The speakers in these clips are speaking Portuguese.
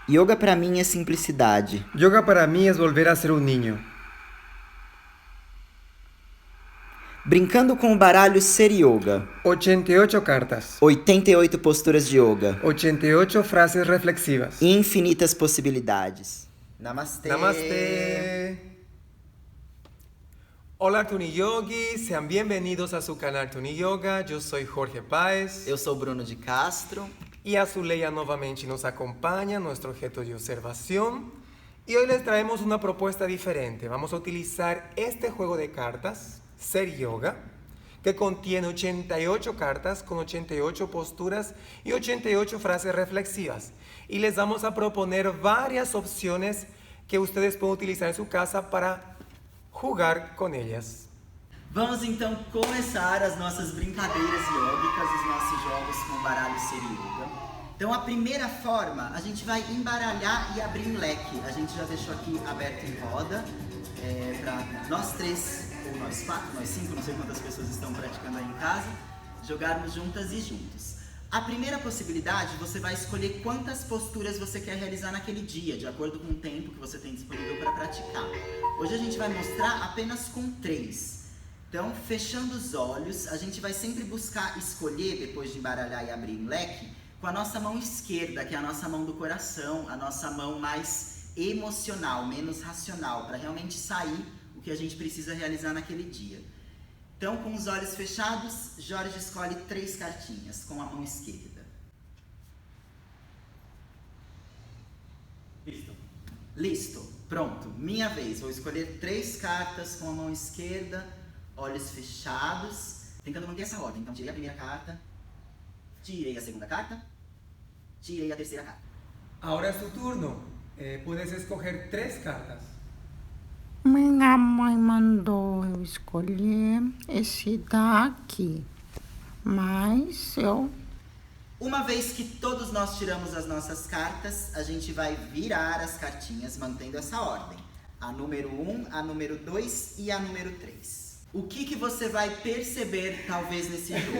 Yoga para mim é simplicidade. Yoga para mí es volver a ser un niño. Brincando com o baralho ser yoga. 88 cartas. 88 posturas de yoga. 88 frases reflexivas. Infinitas possibilidades. Namastê. Namaste. Hola Tuni Yogis, sean bienvenidos a su canal Tuni Yoga. Yo soy Jorge Páez. Eu sou Bruno de Castro. Y Azuleya nuevamente nos acompaña, nuestro objeto de observación. Y hoy les traemos una propuesta diferente. Vamos a utilizar este juego de cartas, Ser Yoga, que contiene 88 cartas con 88 posturas y 88 frases reflexivas. Y les vamos a proponer varias opciones que ustedes pueden utilizar en su casa para jugar com ellas. Vamos então começar as nossas brincadeiras yógicas, os nossos jogos com baralho ser yoga. Então a primeira forma, a gente vai embaralhar e abrir um leque. A gente já deixou aqui aberto em roda, para nós três, ou nós quatro, nós cinco, não sei quantas pessoas estão praticando aí em casa, jogarmos juntas e juntos. A primeira possibilidade, você vai escolher quantas posturas você quer realizar naquele dia, de acordo com o tempo que você tem disponível para praticar. Hoje a gente vai mostrar apenas com 3. Então, fechando os olhos, a gente vai sempre buscar escolher, depois de embaralhar e abrir um leque, com a nossa mão esquerda, que é a nossa mão do coração, a nossa mão mais emocional, menos racional, para realmente sair o que a gente precisa realizar naquele dia. Então, com os olhos fechados, Jorge escolhe 3 cartinhas com a mão esquerda. Listo. Pronto. Minha vez. Vou escolher 3 cartas com a mão esquerda, olhos fechados, tentando manter essa ordem. Então, tirei a primeira carta, tirei a segunda carta, tirei a terceira carta. Ahora es tu turno. Puedes escoger 3 cartas. Minha mãe mandou eu escolher esse daqui, mas eu... Uma vez que todos nós tiramos as nossas cartas, a gente vai virar as cartinhas mantendo essa ordem. A número 1, a número 2 e a número 3. O que você vai perceber, talvez, nesse jogo?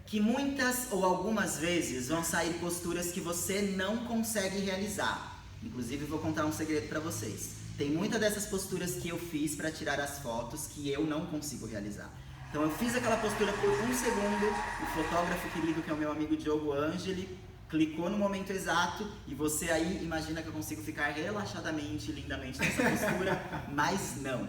Que muitas ou algumas vezes vão sair posturas que você não consegue realizar. Inclusive, vou contar um segredo para vocês. Tem muitas dessas posturas que eu fiz para tirar as fotos que eu não consigo realizar. Então eu fiz aquela postura por 1 segundo, o fotógrafo querido, que é o meu amigo Diogo Angeli, clicou no momento exato e você aí imagina que eu consigo ficar relaxadamente, lindamente nessa postura, mas não.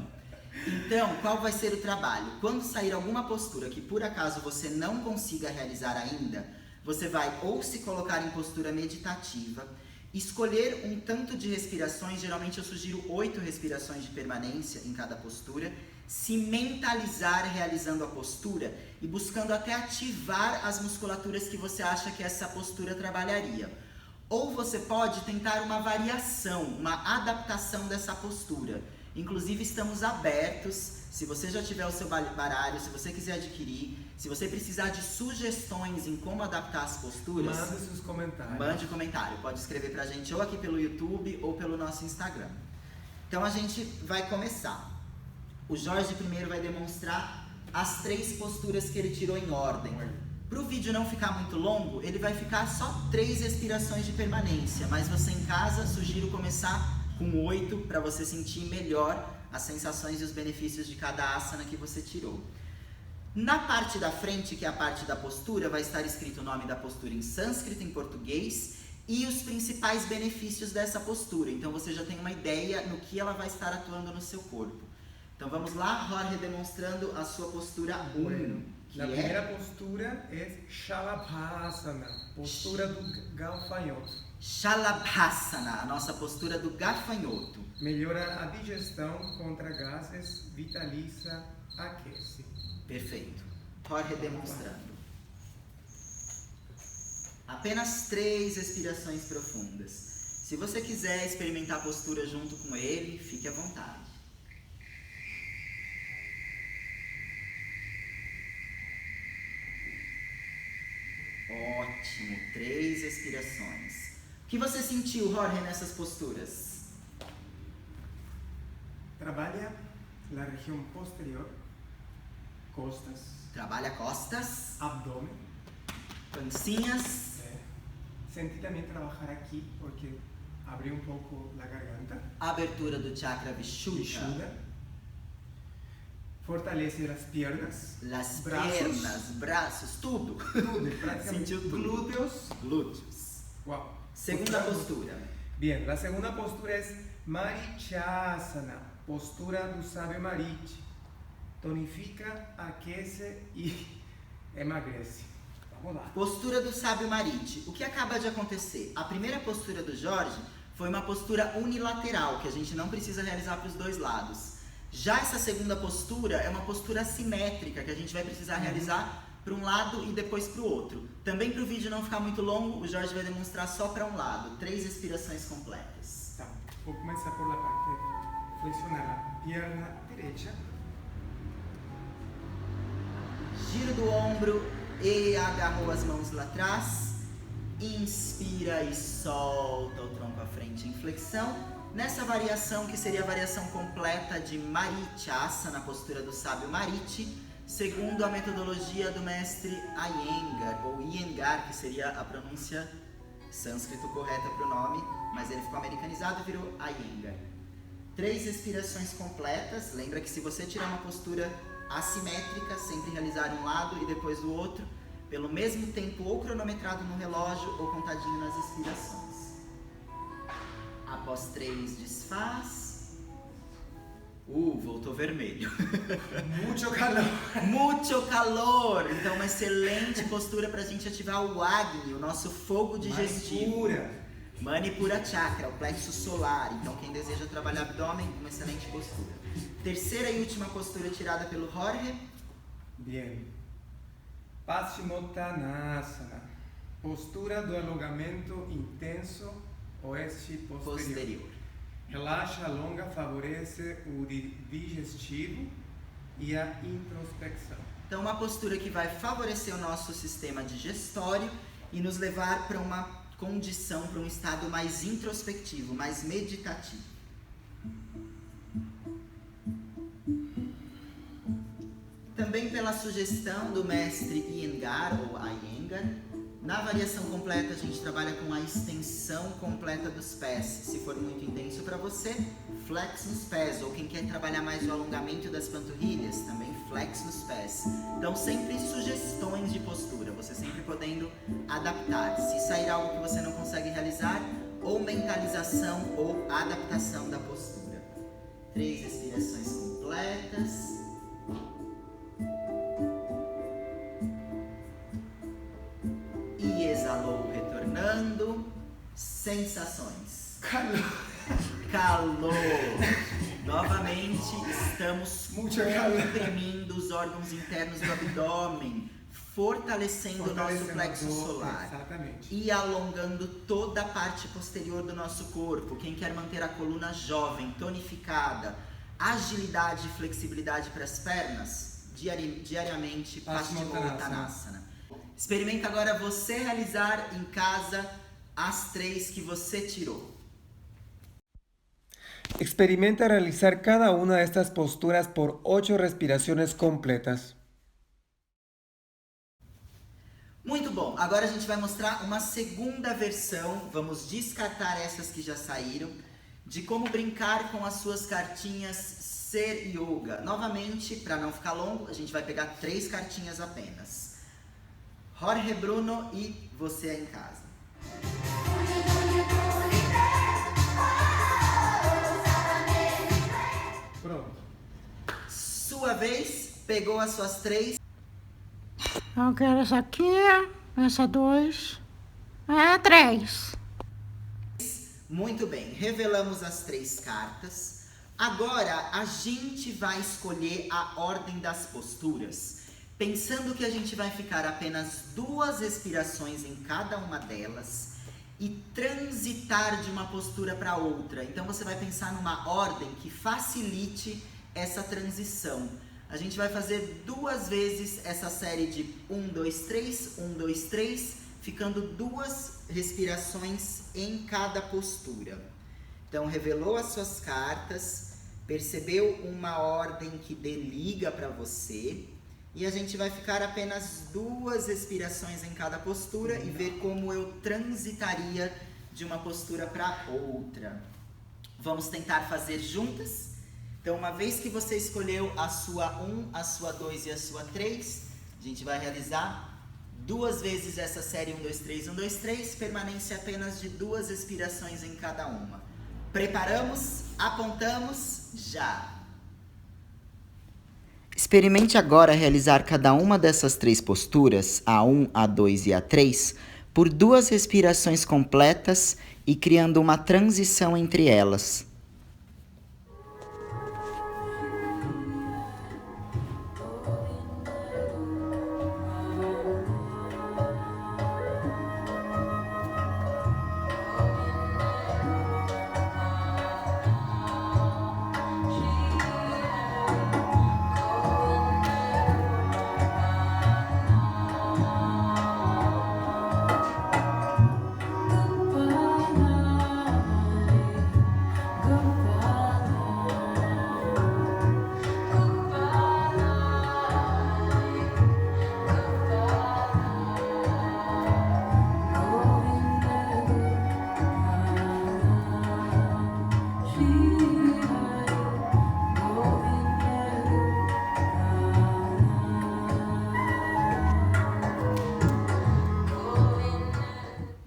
Então, qual vai ser o trabalho? Quando sair alguma postura que por acaso você não consiga realizar ainda, você vai ou se colocar em postura meditativa, escolher um tanto de respirações, geralmente eu sugiro 8 respirações de permanência em cada postura, se mentalizar realizando a postura e buscando até ativar as musculaturas que você acha que essa postura trabalharia. Ou você pode tentar uma variação, uma adaptação dessa postura. Inclusive estamos abertos, se você já tiver o seu baralho, se você quiser adquirir, se você precisar de sugestões em como adaptar as posturas, Mande seus comentários. Mande comentário, pode escrever pra gente ou aqui pelo YouTube ou pelo nosso Instagram. Então a gente vai começar. O Jorge primeiro vai demonstrar as 3 posturas que ele tirou em ordem. Para o vídeo não ficar muito longo, ele vai ficar só 3 respirações de permanência, mas você em casa, sugiro começar com 8 para você sentir melhor as sensações e os benefícios de cada asana que você tirou. Na parte da frente, que é a parte da postura, vai estar escrito o nome da postura em sânscrito, em português, e os principais benefícios dessa postura. Então você já tem uma ideia no que ela vai estar atuando no seu corpo. Então vamos lá, Jorge, demonstrando a sua postura 1. A primeira postura é Shalabhasana, postura do gafanhoto. Shalabhasana, a nossa postura do gafanhoto. Melhora a digestão, contra gases, vitaliza, aquece. Perfeito. Jorge demonstrando. Apenas 3 respirações profundas. Se você quiser experimentar a postura junto com ele, fique à vontade. Ótimo, 3 respirações. O que você sentiu, Jorge, nessas posturas? Trabalha a região posterior, costas. Trabalha costas, Abdômen. pancinhas. Senti também trabalhar aqui, porque abrir um pouco a garganta. Abertura do chakra Vishuddha. Vishuddha. Fortalece as piernas. Las braços, pernas, braços, tudo. tudo, praticamente. Sentiu tudo. Glúteos. Glúteos. Wow. Segunda postura. Bien, la segunda postura es Marichasana, postura do sábio Marichi. Tonifica, aquece e emagrece. Vamos lá. Postura do sábio Marichi. O que acaba de acontecer? A primeira postura do Jorge foi uma postura unilateral, que a gente não precisa realizar para os dois lados. Já essa segunda postura é uma postura assimétrica, que a gente vai precisar realizar para um lado e depois para o outro. Também para o vídeo não ficar muito longo, o Jorge vai demonstrar só para um lado. 3 respirações completas. Tá. Vou começar por la parte flexionar a pierna direita. Giro do ombro e agarrou as mãos lá atrás. Inspira e solta o tronco à frente em flexão. Nessa variação, que seria a variação completa de Marichasana, na postura do sábio Marichi, segundo a metodologia do mestre Iyengar, ou Iyengar, que seria a pronúncia sânscrito correta para o nome, mas ele ficou americanizado e virou Iyengar. 3 respirações completas. Lembra que se você tirar uma postura assimétrica, sempre realizar um lado e depois o outro, pelo mesmo tempo ou cronometrado no relógio ou contadinho nas expirações. Após 3, desfaz. Voltou vermelho. Muito calor. Muito calor. Então, uma excelente postura para a gente ativar o Agni, o nosso fogo digestivo. Manipura Chakra, o plexo solar. Então, quem deseja trabalhar abdômen, uma excelente postura. Terceira e última postura tirada pelo Jorge. Bien. Paschimottanasana, postura do alongamento intenso oeste posterior. Relaxa, alonga, favorece o digestivo e a introspecção. Então, uma postura que vai favorecer o nosso sistema digestório e nos levar para uma condição, para um estado mais introspectivo, mais meditativo. Também pela sugestão do mestre Iyengar, ou Iyengar, na variação completa a gente trabalha com a extensão completa dos pés. Se for muito intenso para você, flex nos pés. Ou quem quer trabalhar mais o alongamento das panturrilhas, também flex nos pés. Então sempre sugestões de postura, você sempre podendo adaptar. Se sair algo que você não consegue realizar, ou mentalização ou adaptação da postura. 3 respirações completas. Exalou, retornando. Sensações. Calor. Novamente estamos comprimindo os órgãos internos do abdômen, fortalecendo o nosso plexo solar. Exatamente. E alongando toda a parte posterior do nosso corpo. Quem quer manter a coluna jovem, tonificada, agilidade e flexibilidade para as pernas, diariamente Paschimottanasana. Experimenta agora você realizar em casa as 3 que você tirou. Experimenta realizar cada una de estas posturas por 8 respiraciones completas. Muito bom. Agora a gente vai mostrar uma segunda versão. Vamos descartar essas que já saíram. De como brincar com as suas cartinhas Ser Yoga. Novamente, para não ficar longo, a gente vai pegar 3 cartinhas apenas. Jorge, Bruno e você aí em casa. Pronto. Sua vez, pegou as suas 3. Eu quero essa aqui, essa 2, 3. Muito bem, revelamos as 3 cartas. Agora a gente vai escolher a ordem das posturas, pensando que a gente vai ficar apenas 2 respirações em cada uma delas e transitar de uma postura para outra. Então você vai pensar numa ordem que facilite essa transição. A gente vai fazer 2 vezes essa série de 1, 2, 3, 1, 2, 3, ficando 2 respirações em cada postura. Então revelou as suas cartas, percebeu uma ordem que dê liga para você. E a gente vai ficar apenas 2 respirações em cada postura e ver como eu transitaria de uma postura para outra. Vamos tentar fazer juntas? Então, uma vez que você escolheu a sua 1, a sua 2 e a sua 3, a gente vai realizar 2 vezes essa série 1, 2, 3, 1, 2, 3, permanência apenas de 2 respirações em cada uma. Preparamos? Apontamos? Já! Experimente agora realizar cada uma dessas 3 posturas, a 1, a 2 e a 3, por 2 respirações completas e criando uma transição entre elas.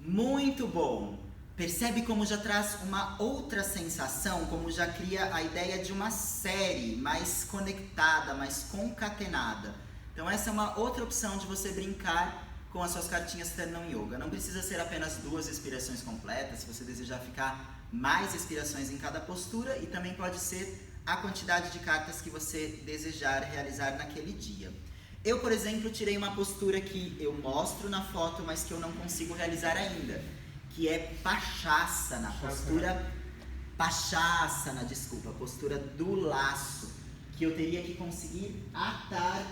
Muito bom! Percebe como já traz uma outra sensação, como já cria a ideia de uma série mais conectada, mais concatenada. Então essa é uma outra opção de você brincar com as suas cartinhas Tandem Yoga. Não precisa ser apenas 2 respirações completas, se você desejar ficar mais respirações em cada postura, e também pode ser a quantidade de cartas que você desejar realizar naquele dia. Eu, por exemplo, tirei uma postura que eu mostro na foto, mas que eu não consigo realizar ainda, que é Pachasana, postura do laço, que eu teria que conseguir atar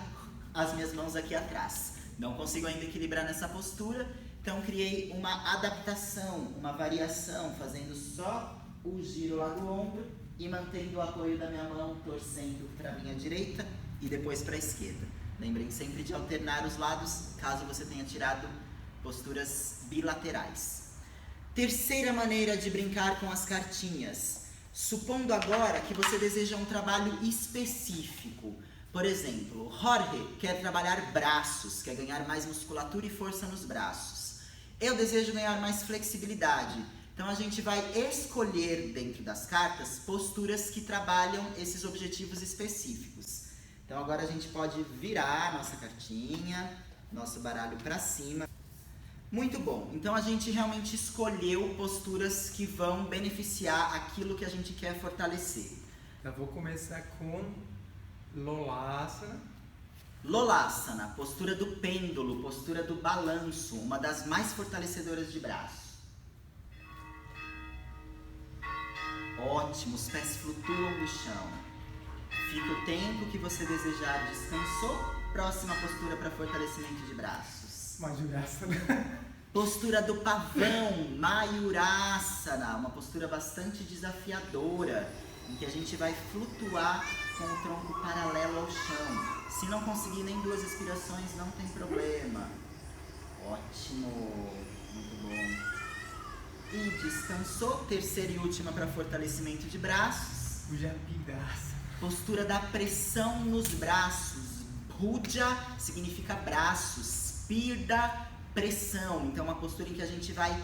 as minhas mãos aqui atrás. Não consigo ainda equilibrar nessa postura, então criei uma adaptação, uma variação, fazendo só o giro lá do ombro e mantendo o apoio da minha mão, torcendo para a minha direita e depois para a esquerda. Lembrem sempre de alternar os lados, caso você tenha tirado posturas bilaterais. Terceira maneira de brincar com as cartinhas. Supondo agora que você deseja um trabalho específico. Por exemplo, Jorge quer trabalhar braços, quer ganhar mais musculatura e força nos braços. Eu desejo ganhar mais flexibilidade. Então a gente vai escolher dentro das cartas posturas que trabalham esses objetivos específicos. Então agora a gente pode virar nossa cartinha, nosso baralho para cima. Muito bom, então a gente realmente escolheu posturas que vão beneficiar aquilo que a gente quer fortalecer. Eu vou começar com Lolasana. Lolasana, postura do pêndulo, postura do balanço, uma das mais fortalecedoras de braço. Ótimo, os pés flutuam no chão. Fica o tempo que você desejar. Descansou? Próxima postura para fortalecimento de braços. Mayurasana. Postura do pavão, Mayurasana. Uma postura bastante desafiadora, em que a gente vai flutuar com o tronco paralelo ao chão. Se não conseguir nem 2 respirações, não tem problema. Ótimo, muito bom. E descansou? Terceira e última para fortalecimento de braços. Bhujapidasana. Postura da pressão nos braços. Bhuja significa braços, Pirda, pressão. Então uma postura em que a gente vai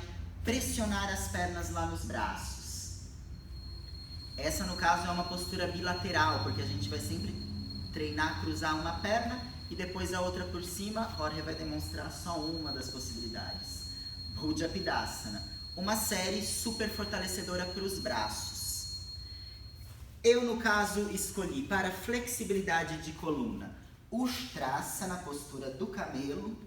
pressionar as pernas lá nos braços. Essa, no caso, é uma postura bilateral, porque a gente vai sempre treinar, cruzar uma perna e depois a outra por cima. Jorge vai demonstrar só uma das possibilidades. Bhujapidasana. Uma série super fortalecedora para os braços. Eu, no caso, escolhi para flexibilidade de coluna Ustrasana, postura do camelo.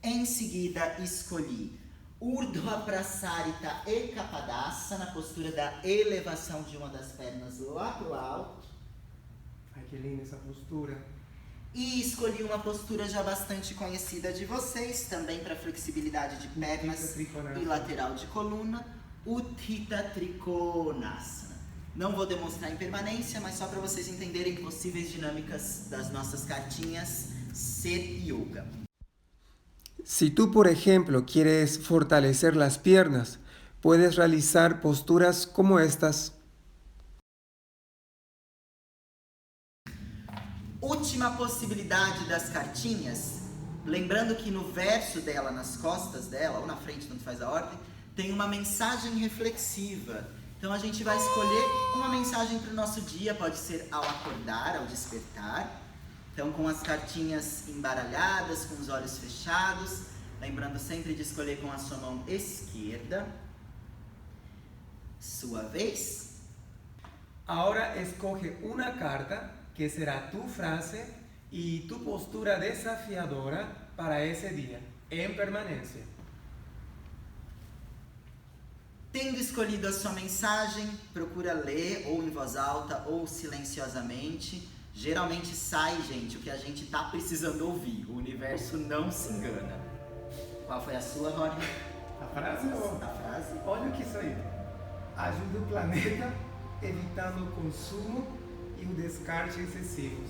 Em seguida, escolhi Urdhva Prasarita Ekapadasana, postura da elevação de uma das pernas lá para o alto. Ai, que linda essa postura. E escolhi uma postura já bastante conhecida de vocês, também para flexibilidade de pernas e lateral de coluna. Utthita Trikonasana. Não vou demonstrar em permanência, mas só para vocês entenderem possíveis dinâmicas das nossas cartinhas Ser Yoga. Si tú, por ejemplo, quieres fortalecer las piernas, puedes realizar posturas como estas. Última possibilidade das cartinhas, lembrando que no verso dela, nas costas dela, ou na frente, tanto faz a ordem, tem uma mensagem reflexiva. Então a gente vai escolher uma mensagem para o nosso dia, pode ser ao acordar, ao despertar. Então com as cartinhas embaralhadas, com os olhos fechados, lembrando sempre de escolher com a sua mão esquerda. Sua vez. Ahora escoge una carta que será tu frase y tu postura desafiadora para ese día, en permanencia. Tendo escolhido a sua mensagem, procura ler ou em voz alta ou silenciosamente. Geralmente sai, gente, o que a gente tá precisando ouvir. O universo não se engana. Qual foi a sua, Rory? A frase ou A frase? olha o que saiu. Ajuda o planeta evitando o consumo e o descarte excessivos.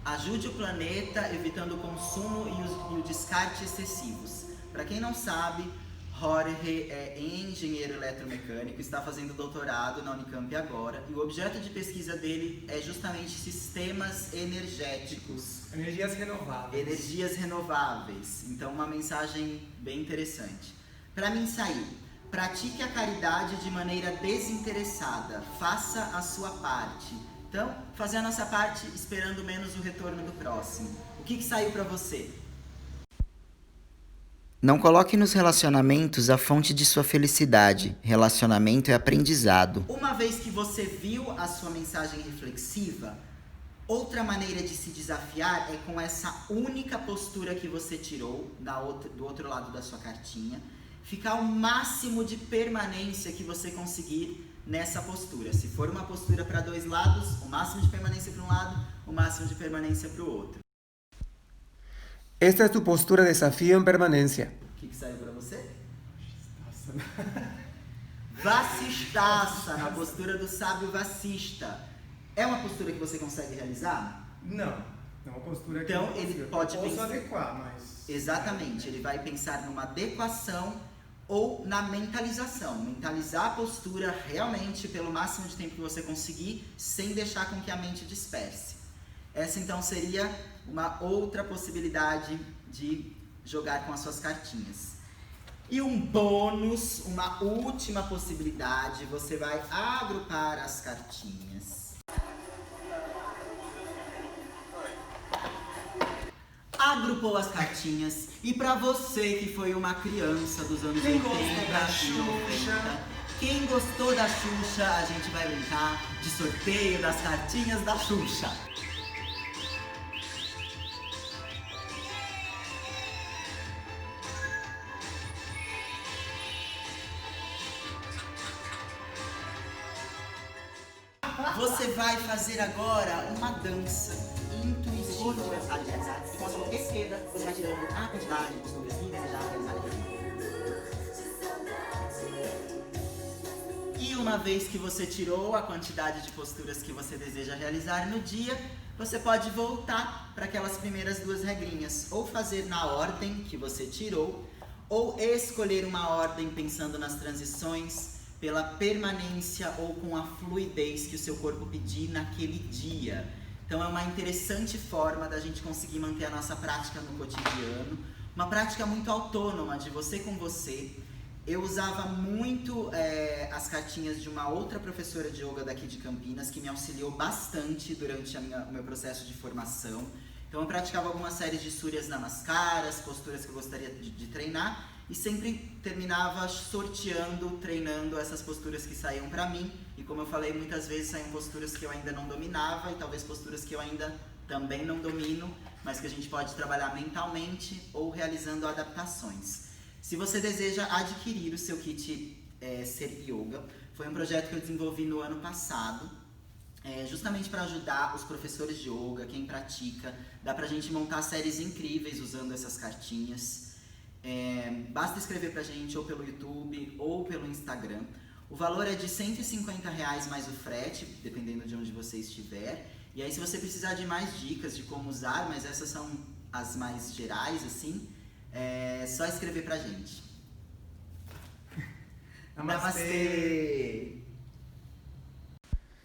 Ajude o planeta evitando o consumo e o descarte excessivos. Para quem não sabe, Jorge é engenheiro eletromecânico, está fazendo doutorado na Unicamp agora, e o objeto de pesquisa dele é justamente sistemas energéticos, Energias renováveis. energias renováveis. Então, uma mensagem bem interessante. Para mim saiu: pratique a caridade de maneira desinteressada, faça a sua parte. Então, fazer a nossa parte esperando menos o retorno do próximo. O que saiu para você? Não coloque nos relacionamentos a fonte de sua felicidade. Relacionamento é aprendizado. Uma vez que você viu a sua mensagem reflexiva, outra maneira de se desafiar é com essa única postura que você tirou do outro lado da sua cartinha. Ficar o máximo de permanência que você conseguir nessa postura. Se for uma postura para dois lados, o máximo de permanência para um lado, o máximo de permanência para o outro. Esta es tu postura de desafío en permanencia. O que saiu para você? Vacistaça, na postura do sábio vacista. É uma postura que você consegue realizar? Não, é uma postura Então, que ele pode posso pensar- adequar, mas... Exatamente, ele vai pensar numa adequação ou na mentalização. Mentalizar a postura realmente pelo máximo de tempo que você conseguir, sem deixar com que a mente disperse. Essa então seria uma outra possibilidade de jogar com as suas cartinhas. E um bônus, uma última possibilidade, você vai agrupar as cartinhas. Agrupou as cartinhas e para você que foi uma criança dos anos 80 e 90, quem gostou da Xuxa, a gente vai brincar de sorteio das cartinhas da Xuxa. Você vai fazer agora uma dança intuitiva. Aliás, com a sua esquerda, você vai tirando a quantidade de posturas que desejar realizar aqui. E uma vez que você tirou a quantidade de posturas que você deseja realizar no dia, você pode voltar para aquelas primeiras duas regrinhas. Ou fazer na ordem que você tirou, ou escolher uma ordem pensando nas transições, pela permanência ou com a fluidez que o seu corpo pedir naquele dia. Então é uma interessante forma da gente conseguir manter a nossa prática no cotidiano, uma prática muito autônoma, de você com você. Eu usava muito as cartinhas de uma outra professora de yoga daqui de Campinas, que me auxiliou bastante durante o meu processo de formação. Então eu praticava algumas séries de Surya Namaskaras, posturas que eu gostaria de treinar, e sempre terminava sorteando, treinando essas posturas que saíam pra mim. E como eu falei, muitas vezes saíam posturas que eu ainda não dominava e talvez posturas que eu ainda também não domino, mas que a gente pode trabalhar mentalmente ou realizando adaptações. Se você deseja adquirir o seu kit Ser Yoga, foi um projeto que eu desenvolvi no ano passado, justamente para ajudar os professores de yoga, quem pratica. Dá pra gente montar séries incríveis usando essas cartinhas. Basta escrever pra gente ou pelo YouTube ou pelo Instagram. O valor é de R$150 mais o frete, dependendo de onde você estiver. E aí, se você precisar de mais dicas de como usar, mas essas são as mais gerais, assim, É só escrever pra gente. Namastê!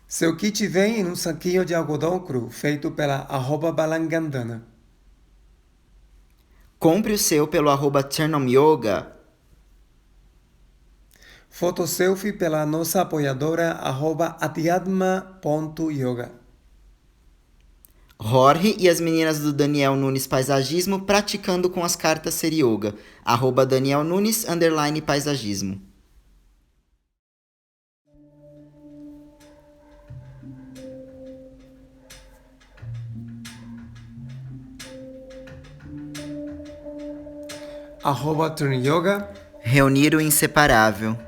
Seu kit vem em um saquinho de algodão cru, feito pela @balangandana. Compre o seu pelo @TurnOnYoga. Foto selfie pela nossa apoiadora @atiadma.yoga. Jorge e as meninas do Daniel Nunes Paisagismo praticando com as cartas Serioga. @DanielNunes_paisagismo. @turnyoga. Reunir o inseparável.